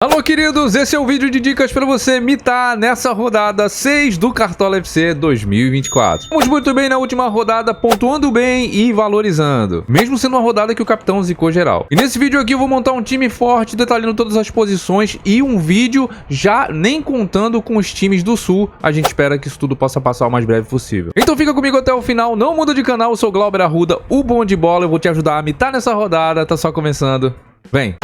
Alô, queridos, esse é o vídeo de dicas para você mitar nessa rodada 6 do Cartola FC 2024. Vamos muito bem na última rodada, pontuando bem e valorizando, mesmo sendo uma rodada que o capitão zicou geral. E nesse vídeo aqui eu vou montar um time forte, detalhando todas as posições e um vídeo já nem contando com os times do Sul. A gente espera que isso tudo possa passar o mais breve possível. Então fica comigo até o final, não muda de canal, eu sou o Glauber Arruda, o bom de bola, eu vou te ajudar a mitar nessa rodada, tá só começando. Vem!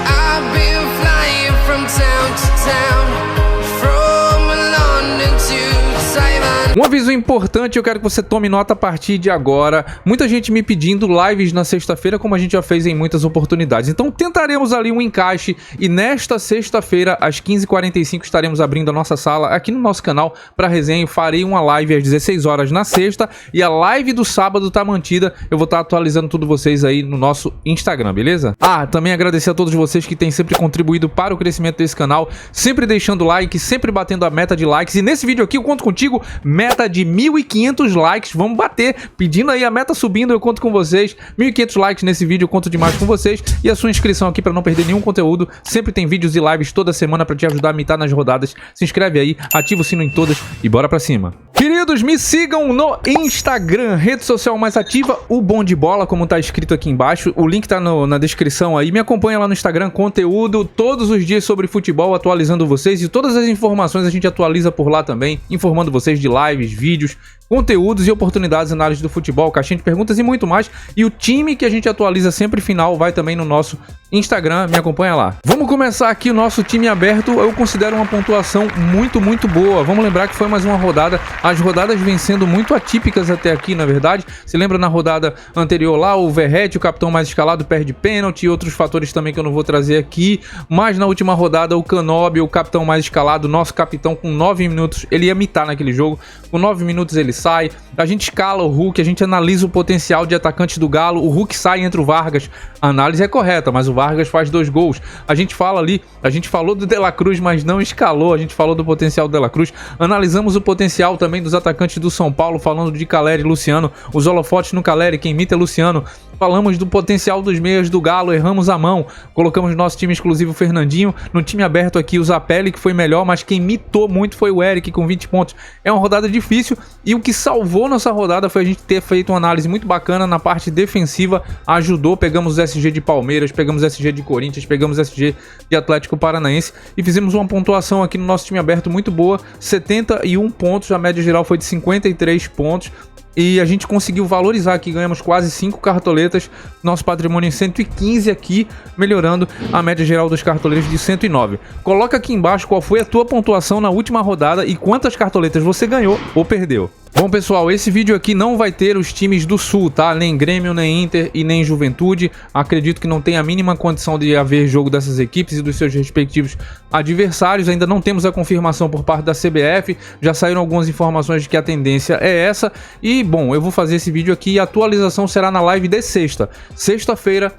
Um aviso importante, eu quero que você tome nota a partir de agora. Muita gente me pedindo lives na sexta-feira, como a gente já fez em muitas oportunidades. Então tentaremos ali um encaixe e nesta sexta-feira, às 15h45, estaremos abrindo a nossa sala aqui no nosso canal para resenha. Farei uma live às 16 horas na sexta e a live do sábado tá mantida. Eu vou estar atualizando tudo vocês aí no nosso Instagram, beleza? Também agradecer a todos vocês que têm sempre contribuído para o crescimento desse canal, sempre deixando like, sempre batendo a meta de likes. E nesse vídeo aqui eu conto contigo, meta de 1.500 likes, vamos bater, pedindo aí a meta subindo, eu conto com vocês, 1.500 likes nesse vídeo, eu conto demais com vocês, e a sua inscrição aqui para não perder nenhum conteúdo, sempre tem vídeos e lives toda semana para te ajudar a mitar nas rodadas, se inscreve aí, ativa o sino em todas e bora pra cima. Queridos, me sigam no Instagram, rede social mais ativa, o Bom de Bola, como tá escrito aqui embaixo, o link tá na descrição aí, me acompanha lá no Instagram, conteúdo todos os dias sobre futebol, atualizando vocês, e todas as informações a gente atualiza por lá também, informando vocês de lives, vídeos, conteúdos e oportunidades na análise do futebol, caixinha de perguntas e muito mais. E o time que a gente atualiza sempre final vai também no nosso Instagram, me acompanha lá. Vamos começar aqui o nosso time aberto, eu considero uma pontuação muito boa. Vamos lembrar que foi mais uma rodada, as rodadas vêm sendo muito atípicas até aqui, na verdade. Se lembra na rodada anterior lá, o Verratti, o capitão mais escalado, perde pênalti e outros fatores também que eu não vou trazer aqui. Mas na última rodada, o Canóbio, o capitão mais escalado, nosso capitão com 9 minutos, ele ia mitar naquele jogo. Com 9 minutos ele sai, a gente escala o Hulk, a gente analisa o potencial de atacante do Galo, o Hulk sai entre o Vargas, a análise é correta, mas o Vargas faz 2 gols, a gente fala ali, a gente falou do De La Cruz, mas não escalou, a gente falou do potencial do De La Cruz, analisamos o potencial também dos atacantes do São Paulo, falando de Caleri e Luciano, os holofotes no Caleri, quem imita é Luciano, falamos do potencial dos meias do Galo, erramos a mão, colocamos no nosso time exclusivo o Fernandinho, no time aberto aqui o Zapelli, que foi melhor, mas quem mitou muito foi o Eric com 20 pontos, é uma rodada difícil, e o que salvou nossa rodada foi a gente ter feito uma análise muito bacana na parte defensiva, ajudou, pegamos o SG de Palmeiras, pegamos o SG de Corinthians, pegamos o SG de Atlético Paranaense e fizemos uma pontuação aqui no nosso time aberto muito boa, 71 pontos, a média geral foi de 53 pontos, e a gente conseguiu valorizar aqui, ganhamos quase 5 cartoletas, nosso patrimônio em 115 aqui, melhorando a média geral dos cartoleiros de 109. Coloca aqui embaixo qual foi a tua pontuação na última rodada e quantas cartoletas você ganhou ou perdeu. Bom, pessoal, esse vídeo aqui não vai ter os times do Sul, tá? Nem Grêmio, nem Inter e nem Juventude. Acredito que não tem a mínima condição de haver jogo dessas equipes e dos seus respectivos adversários. Ainda não temos a confirmação por parte da CBF. Já saíram algumas informações de que a tendência é essa. E, bom, eu vou fazer esse vídeo aqui e a atualização será na live de sexta. Sexta-feira,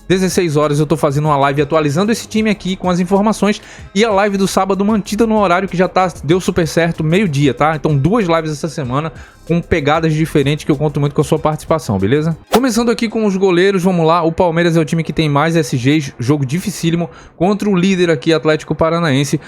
16 horas, eu tô fazendo uma live atualizando esse time aqui com as informações e a live do sábado mantida no horário que já deu super certo, meio-dia, tá? Então 2 lives essa semana com pegadas diferentes que eu conto muito com a sua participação, beleza? Começando aqui com os goleiros, vamos lá, o Palmeiras é o time que tem mais SGs, jogo dificílimo contra o líder aqui, Atlético Paranaense.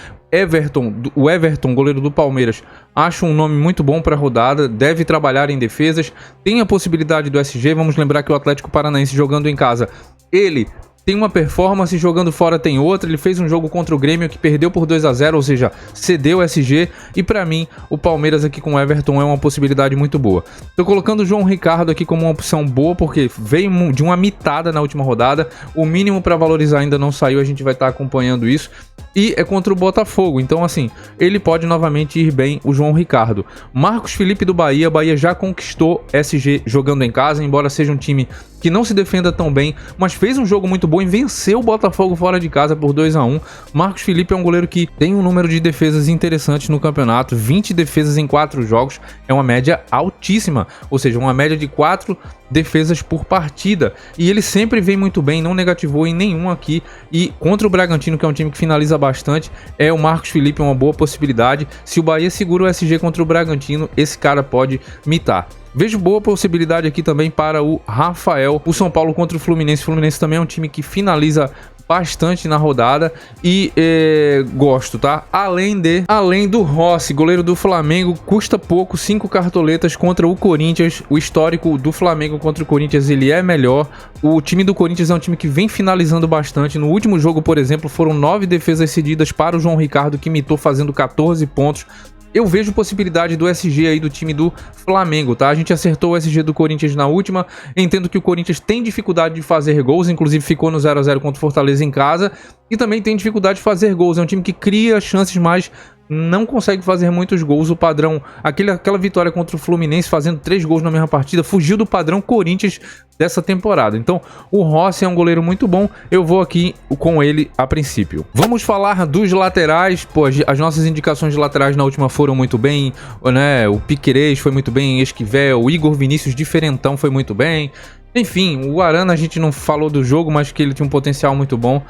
O Everton, goleiro do Palmeiras, acho um nome muito bom para a rodada, deve trabalhar em defesas, tem a possibilidade do SG, vamos lembrar que o Atlético Paranaense jogando em casa, ele tem uma performance, jogando fora tem outra, ele fez um jogo contra o Grêmio que perdeu por 2-0, ou seja, cedeu o SG, e pra mim, o Palmeiras aqui com o Everton é uma possibilidade muito boa. Tô colocando o João Ricardo aqui como uma opção boa, porque veio de uma mitada na última rodada, o mínimo para valorizar ainda não saiu, a gente vai estar acompanhando isso, e é contra o Botafogo, então assim, ele pode novamente ir bem, o João Ricardo. Marcos Felipe do Bahia já conquistou SG jogando em casa, embora seja um time que não se defenda tão bem, mas fez um jogo muito bom e venceu o Botafogo fora de casa por 2-1. Marcos Felipe é um goleiro que tem um número de defesas interessantes no campeonato, 20 defesas em 4 jogos, é uma média altíssima, ou seja, uma média de 4 defesas por partida, e ele sempre vem muito bem, não negativou em nenhum aqui, e contra o Bragantino, que é um time que finaliza bastante, o Marcos Felipe uma boa possibilidade. Se o Bahia segura o SG contra o Bragantino, esse cara pode mitar. Vejo boa possibilidade aqui também para o Rafael, o São Paulo contra o Fluminense. O Fluminense também é um time que finaliza bastante na rodada e gosto, tá? Além do Rossi, goleiro do Flamengo, custa pouco, 5 cartoletas contra o Corinthians. O histórico do Flamengo contra o Corinthians, ele é melhor. O time do Corinthians é um time que vem finalizando bastante. No último jogo, por exemplo, foram 9 defesas cedidas para o João Ricardo, que mitou fazendo 14 pontos. Eu vejo possibilidade do SG aí do time do Flamengo, tá? A gente acertou o SG do Corinthians na última. Entendo que o Corinthians tem dificuldade de fazer gols, inclusive ficou no 0 a 0 contra o Fortaleza em casa. E também tem dificuldade de fazer gols. É um time que cria chances, mas não consegue fazer muitos gols. O padrão, aquela vitória contra o Fluminense, fazendo 3 gols na mesma partida, fugiu do padrão Corinthians dessa temporada. Então, o Rossi é um goleiro muito bom. Eu vou aqui com ele a princípio. Vamos falar dos laterais. Pô, as nossas indicações de laterais na última foram muito bem, né? O Piquerez foi muito bem, Esquivel, o Igor Vinícius diferentão foi muito bem. Enfim, o Arana a gente não falou do jogo, mas que ele tinha um potencial muito bom.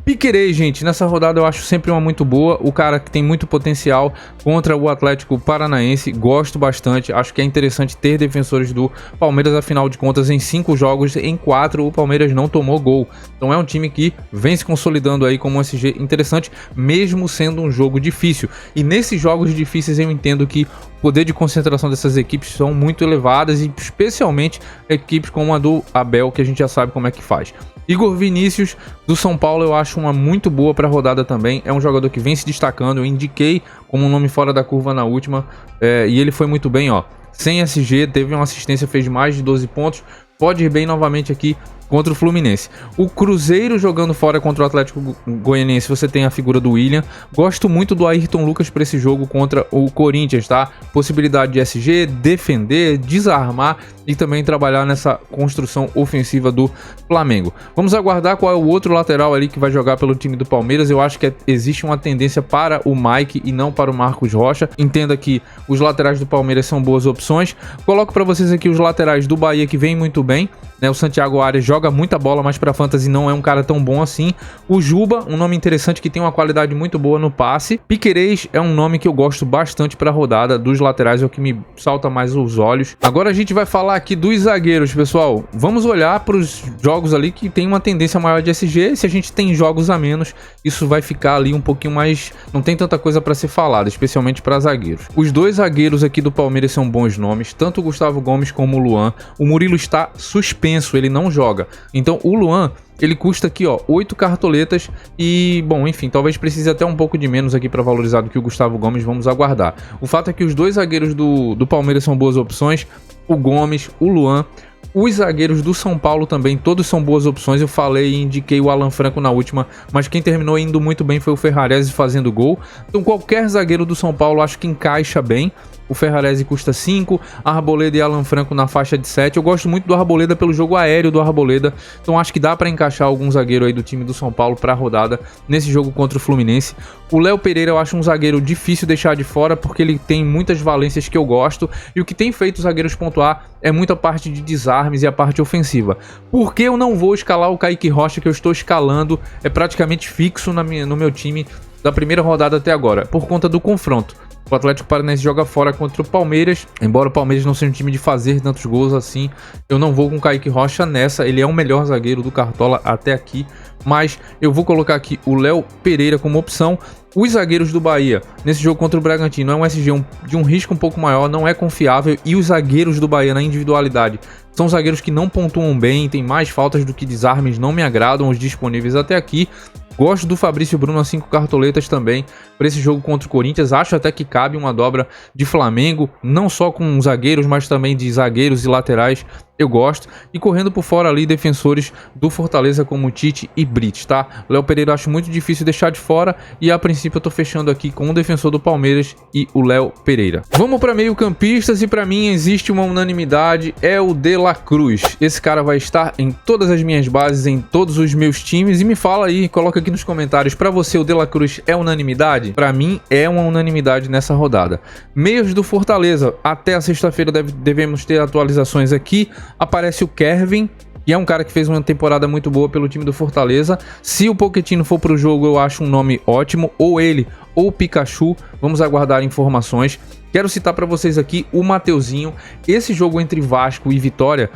Piquerez, gente, nessa rodada eu acho sempre uma muito boa. O cara que tem muito potencial contra o Atlético Paranaense, gosto bastante. Acho que é interessante ter defensores do Palmeiras, afinal de contas, em 5 jogos, em 4 o Palmeiras não tomou gol. Então é um time que vem se consolidando aí como um SG interessante, mesmo sendo um jogo difícil. E nesses jogos difíceis eu entendo que o poder de concentração dessas equipes são muito elevadas, e especialmente equipes como a do Abel, que a gente já sabe como é que faz. Igor Vinícius, do São Paulo, eu acho uma muito boa para a rodada também. É um jogador que vem se destacando. Eu indiquei como um nome fora da curva na última. E ele foi muito bem, ó. Sem SG, teve uma assistência, fez mais de 12 pontos. Pode ir bem novamente aqui contra o Fluminense. O Cruzeiro jogando fora contra o Atlético Goianiense, você tem a figura do William. Gosto muito do Ayrton Lucas para esse jogo contra o Corinthians, tá? Possibilidade de SG, defender, desarmar e também trabalhar nessa construção ofensiva do Flamengo. Vamos aguardar qual é o outro lateral ali que vai jogar pelo time do Palmeiras. Eu acho que existe uma tendência para o Mike e não para o Marcos Rocha. Entenda que os laterais do Palmeiras são boas opções. Coloco para vocês aqui os laterais do Bahia que vem muito bem, né? O Santiago Arias joga muita bola, mas para fantasy não é um cara tão bom assim. O Juba, um nome interessante que tem uma qualidade muito boa no passe. Piquerez é um nome que eu gosto bastante para a rodada. Dos laterais é o que me salta mais os olhos. Agora a gente vai falar aqui dos zagueiros, pessoal. Vamos olhar para os jogos ali que tem uma tendência maior de SG. Se a gente tem jogos a menos, isso vai ficar ali um pouquinho mais... Não tem tanta coisa para ser falada, especialmente para zagueiros. Os dois zagueiros aqui do Palmeiras são bons nomes, tanto o Gustavo Gomes como o Luan. O Murilo está suspenso, ele não joga. Então o Luan, ele custa aqui, ó, 8 cartoletas e, bom, enfim, talvez precise até um pouco de menos aqui para valorizar do que o Gustavo Gomes, vamos aguardar. O fato é que os dois zagueiros do Palmeiras são boas opções, o Gomes, o Luan. Os zagueiros do São Paulo também, todos são boas opções. Eu falei e indiquei o Alan Franco na última, mas quem terminou indo muito bem foi o Ferrarese fazendo gol. Então qualquer zagueiro do São Paulo acho que encaixa bem. O Ferrarese custa 5, Arboleda e Alan Franco na faixa de 7. Eu gosto muito do Arboleda pelo jogo aéreo do Arboleda, então acho que dá para encaixar algum zagueiro aí do time do São Paulo para a rodada nesse jogo contra o Fluminense. O Léo Pereira eu acho um zagueiro difícil deixar de fora, porque ele tem muitas valências que eu gosto, e o que tem feito os zagueiros pontuar é muita parte de desarmes e a parte ofensiva. Por que eu não vou escalar o Kaique Rocha, que eu estou escalando, é praticamente fixo no meu time da primeira rodada até agora? Por conta do confronto. O Atlético Paranaense joga fora contra o Palmeiras. Embora o Palmeiras não seja um time de fazer tantos gols assim, eu não vou com o Kaique Rocha nessa. Ele é o melhor zagueiro do Cartola até aqui, mas eu vou colocar aqui o Léo Pereira como opção. Os zagueiros do Bahia, nesse jogo contra o Bragantino, é um SG de um risco um pouco maior, não é confiável. E os zagueiros do Bahia, na individualidade, são zagueiros que não pontuam bem, tem mais faltas do que desarmes, não me agradam os disponíveis até aqui. Gosto do Fabrício Bruno a 5 cartoletas também para esse jogo contra o Corinthians. Acho até que cabe uma dobra de Flamengo, não só com zagueiros, mas também de zagueiros e laterais. Eu gosto. E correndo por fora ali, defensores do Fortaleza como Tite e Brits, tá? Léo Pereira eu acho muito difícil deixar de fora. E a princípio eu tô fechando aqui com o defensor do Palmeiras e o Léo Pereira. Vamos para meio campistas e para mim existe uma unanimidade, é o De La Cruz. Esse cara vai estar em todas as minhas bases, em todos os meus times. E me fala aí, coloca aqui nos comentários, para você o De La Cruz é unanimidade? Para mim é uma unanimidade nessa rodada. Meios do Fortaleza, até a sexta-feira devemos ter atualizações aqui. Aparece o Kevin, que é um cara que fez uma temporada muito boa pelo time do Fortaleza. Se o Pochettino for pro jogo, eu acho um nome ótimo, ou ele ou Pikachu. Vamos aguardar informações. Quero citar para vocês aqui o Mateuzinho. Esse jogo entre Vasco e Vitória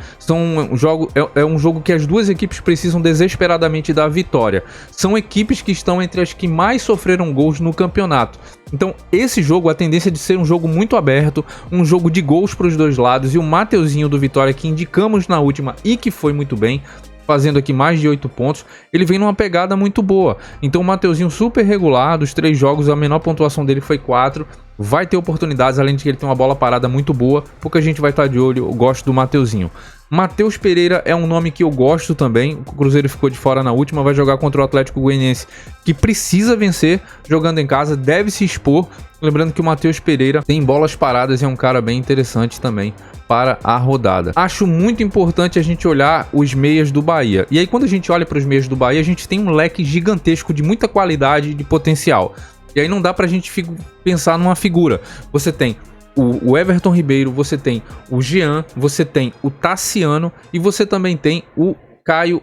é um jogo que as duas equipes precisam desesperadamente da vitória. São equipes que estão entre as que mais sofreram gols no campeonato. Então esse jogo, a tendência é de ser um jogo muito aberto, um jogo de gols para os dois lados. E o Mateuzinho do Vitória, que indicamos na última e que foi muito bem, fazendo aqui mais de 8 pontos, ele vem numa pegada muito boa. Então o Mateuzinho super regular, dos 3 jogos, a menor pontuação dele foi 4. Vai ter oportunidades, além de que ele tem uma bola parada muito boa. Pouca gente vai estar de olho, eu gosto do Mateuzinho. Matheus Pereira é um nome que eu gosto também. O Cruzeiro ficou de fora na última, vai jogar contra o Atlético Goianiense, que precisa vencer jogando em casa, deve se expor. Lembrando que o Matheus Pereira tem bolas paradas e é um cara bem interessante também para a rodada. Acho muito importante a gente olhar os meias do Bahia. E aí quando a gente olha para os meias do Bahia, a gente tem um leque gigantesco de muita qualidade e de potencial. E aí não dá pra gente pensar numa figura. Você tem o Everton Ribeiro, você tem o Jean, você tem o Tassiano e você também tem o Caio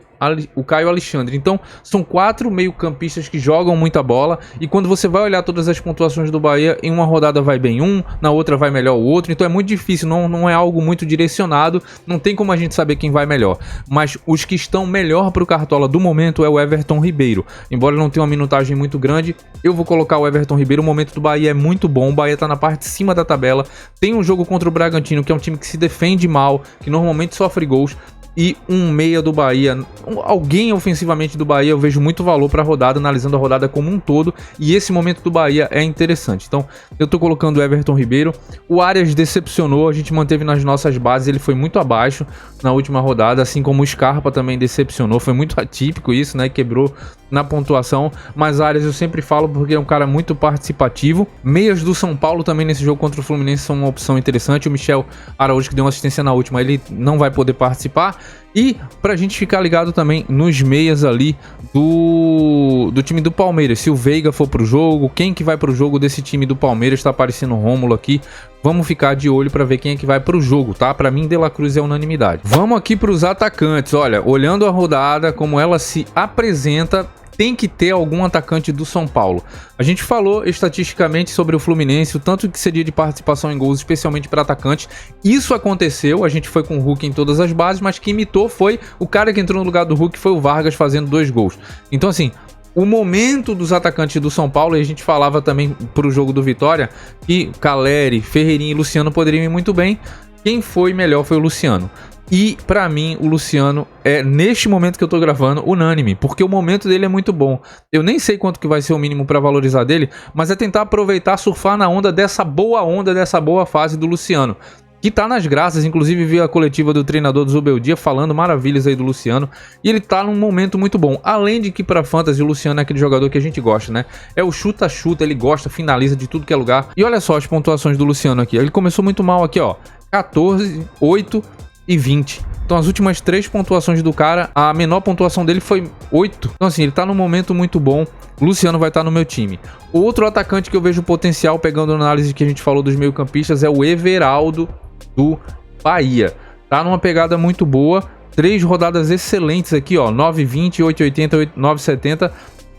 Alexandre. Então são 4 meio-campistas que jogam muita bola, e quando você vai olhar todas as pontuações do Bahia, em uma rodada vai bem um, na outra vai melhor o outro. Então é muito difícil, não é algo muito direcionado, não tem como a gente saber quem vai melhor. Mas os que estão melhor pro Cartola do momento é o Everton Ribeiro. Embora não tenha uma minutagem muito grande, eu vou colocar o Everton Ribeiro. O momento do Bahia é muito bom, o Bahia tá na parte de cima da tabela, tem um jogo contra o Bragantino, que é um time que se defende mal, que normalmente sofre gols, e um meia do Bahia, alguém ofensivamente do Bahia, eu vejo muito valor para a rodada, analisando a rodada como um todo, e esse momento do Bahia é interessante. Então eu tô colocando o Everton Ribeiro. O Arias decepcionou, a gente manteve nas nossas bases, ele foi muito abaixo na última rodada, assim como o Scarpa também decepcionou, foi muito atípico isso, né, quebrou na pontuação, mas Arias eu sempre falo porque é um cara muito participativo. Meias do São Paulo também nesse jogo contra o Fluminense são uma opção interessante. O Michel Araújo, que deu uma assistência na última, ele não vai poder participar. E pra gente ficar ligado também nos meias ali do time do Palmeiras, se o Veiga for pro jogo, quem que vai pro jogo desse time do Palmeiras, tá aparecendo o Rômulo aqui. Vamos ficar de olho para ver quem é que vai pro jogo, tá? Para mim, De La Cruz é unanimidade. Vamos aqui pros atacantes. Olha, olhando a rodada, como ela se apresenta, tem que ter algum atacante do São Paulo. A gente falou estatisticamente sobre o Fluminense, o tanto que seria de participação em gols, especialmente para atacantes. Isso aconteceu, a gente foi com o Hulk em todas as bases, mas quem imitou foi o cara que entrou no lugar do Hulk, foi o Vargas, fazendo 2 gols. Então assim, o momento dos atacantes do São Paulo, e a gente falava também pro jogo do Vitória, que Caleri, Ferreirinha e Luciano poderiam ir muito bem. Quem foi melhor foi o Luciano. E pra mim o Luciano é, neste momento que eu tô gravando, unânime, porque o momento dele é muito bom. Eu nem sei quanto que vai ser o mínimo pra valorizar dele, mas é tentar aproveitar, surfar na onda, dessa boa fase do Luciano, que tá nas graças. Inclusive vi a coletiva do treinador do Zubeldia falando maravilhas aí do Luciano, e ele tá num momento muito bom. Além de que pra Fantasy o Luciano é aquele jogador que a gente gosta, né? É o chuta-chuta, ele gosta, finaliza de tudo que é lugar. E olha só as pontuações do Luciano aqui, ele começou muito mal aqui, ó, 14, 8 e 20. Então as últimas 3 pontuações do cara, a menor pontuação dele foi 8. Então assim, ele tá num momento muito bom. O Luciano vai estar no meu time. Outro atacante que eu vejo potencial, pegando a análise que a gente falou dos meio-campistas, é o Everaldo do Bahia. Tá numa pegada muito boa. 3 rodadas excelentes aqui, ó, 9,20, 8,80, 9,70.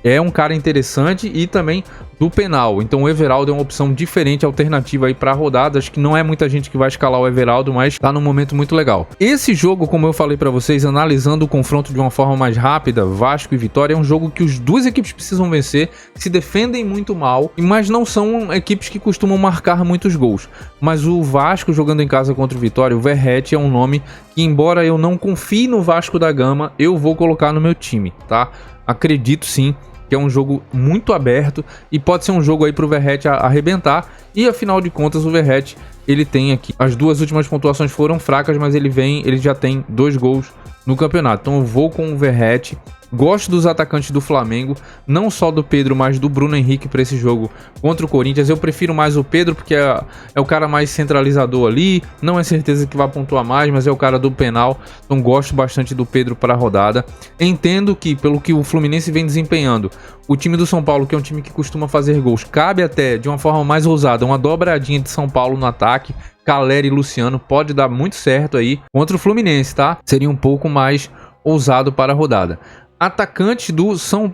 É um cara interessante, e também do penal. Então o Everaldo é uma opção diferente, alternativa aí para rodada. Acho que não é muita gente que vai escalar o Everaldo, mas tá num momento muito legal. Esse jogo, como eu falei para vocês, analisando o confronto de uma forma mais rápida, Vasco e Vitória, é um jogo que as duas equipes precisam vencer, se defendem muito mal, mas não são equipes que costumam marcar muitos gols. Mas o Vasco jogando em casa contra o Vitória, o Verratti é um nome que, embora eu não confie no Vasco da Gama, eu vou colocar no meu time, tá? Acredito sim que é um jogo muito aberto e pode ser um jogo aí pro Verratti arrebentar. E afinal de contas o Verratti, ele tem aqui, as 2 últimas pontuações foram fracas, mas ele já tem 2 gols no campeonato. Então eu vou com o Verratti. Gosto dos atacantes do Flamengo, não só do Pedro, mas do Bruno Henrique para esse jogo contra o Corinthians. Eu prefiro mais o Pedro, porque é o cara mais centralizador ali, não é certeza que vai pontuar mais, mas é o cara do penal, então gosto bastante do Pedro para a rodada. Entendo que, pelo que o Fluminense vem desempenhando, o time do São Paulo, que é um time que costuma fazer gols, cabe até, de uma forma mais ousada, uma dobradinha de São Paulo no ataque. Caleri e Luciano pode dar muito certo aí contra o Fluminense, tá? Seria um pouco mais ousado para a rodada. atacantes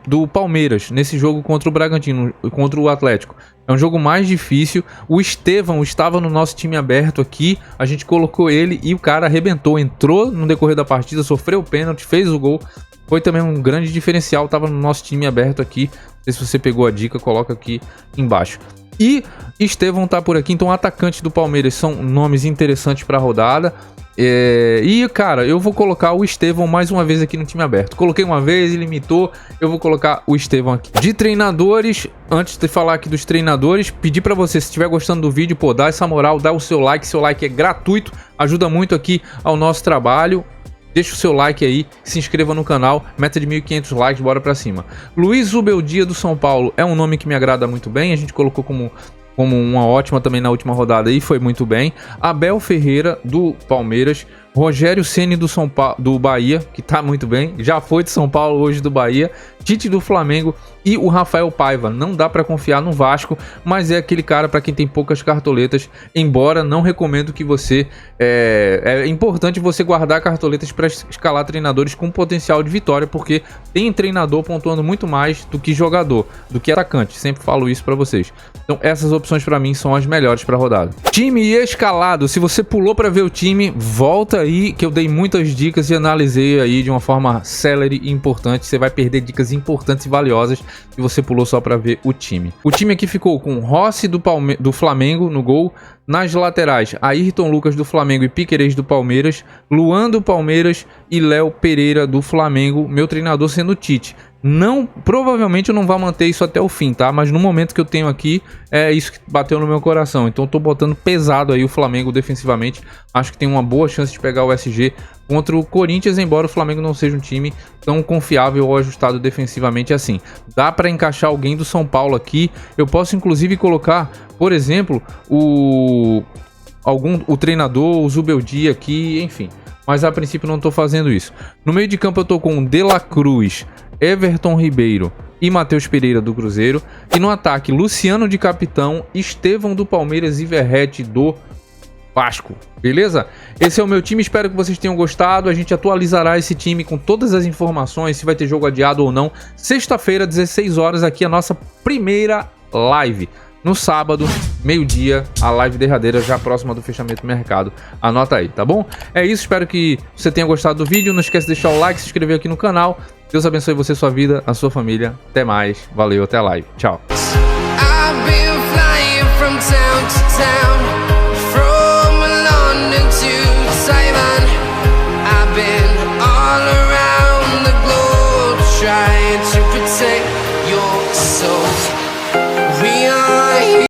do Palmeiras nesse jogo contra o Bragantino, contra o Atlético. É um jogo mais difícil. O Estevão estava no nosso time aberto aqui, a gente colocou ele e o cara arrebentou, entrou no decorrer da partida, sofreu o pênalti, fez o gol. Foi também um grande diferencial, estava no nosso time aberto aqui. Não sei se você pegou a dica, coloca aqui embaixo. E Estevão tá por aqui, então atacantes do Palmeiras são nomes interessantes para a rodada. E, cara, eu vou colocar o Estevão mais uma vez aqui no time aberto. Coloquei uma vez, ele imitou, eu vou colocar o Estevão aqui. De treinadores, antes de falar aqui dos treinadores, pedir pra você, se estiver gostando do vídeo, pô, dá essa moral, dá o seu like é gratuito, ajuda muito aqui ao nosso trabalho. Deixa o seu like aí, se inscreva no canal, meta de 1.500 likes, bora pra cima. Luiz Zubeldia do São Paulo é um nome que me agrada muito bem, a gente colocou como uma ótima também na última rodada e foi muito bem. Abel Ferreira do Palmeiras, Rogério Ceni do Bahia, que tá muito bem, já foi de São Paulo, hoje do Bahia, Tite do Flamengo e o Rafael Paiva. Não dá pra confiar no Vasco, mas é aquele cara pra quem tem poucas cartoletas, embora não recomendo que você... É importante você guardar cartoletas pra escalar treinadores com potencial de vitória, porque tem treinador pontuando muito mais do que jogador, do que atacante, sempre falo isso pra vocês. Então essas opções pra mim são as melhores pra rodada. Time escalado, se você pulou pra ver o time, volta aí que eu dei muitas dicas e analisei aí de uma forma célere e importante. Você vai perder dicas importantes e valiosas se você pulou só para ver o time. O time aqui ficou com Rossi do Flamengo no gol, nas laterais Ayrton Lucas do Flamengo e Piquerez do Palmeiras, Luan do Palmeiras e Léo Pereira do Flamengo, meu treinador sendo o Tite. Provavelmente eu não vou manter isso até o fim, tá? Mas no momento que eu tenho aqui, é isso que bateu no meu coração. Então eu tô botando pesado aí o Flamengo defensivamente. Acho que tem uma boa chance de pegar o SG contra o Corinthians, embora o Flamengo não seja um time tão confiável ou ajustado defensivamente assim. Dá pra encaixar alguém do São Paulo aqui. Eu posso inclusive colocar, por exemplo, o treinador, o Zubeldia aqui, enfim. Mas a princípio não tô fazendo isso. No meio de campo eu tô com De La Cruz, Everton Ribeiro e Matheus Pereira do Cruzeiro. E no ataque, Luciano de capitão, Estevão do Palmeiras e Verratti do Vasco. Beleza? Esse é o meu time, espero que vocês tenham gostado. A gente atualizará esse time com todas as informações, se vai ter jogo adiado ou não. Sexta-feira, 16 horas, aqui a nossa primeira live. No sábado, meio-dia, a live derradeira já próxima do fechamento do mercado. Anota aí, tá bom? É isso, espero que você tenha gostado do vídeo. Não esquece de deixar o like, se inscrever aqui no canal. Deus abençoe você, sua vida, a sua família. Até mais, valeu, até a live. Tchau.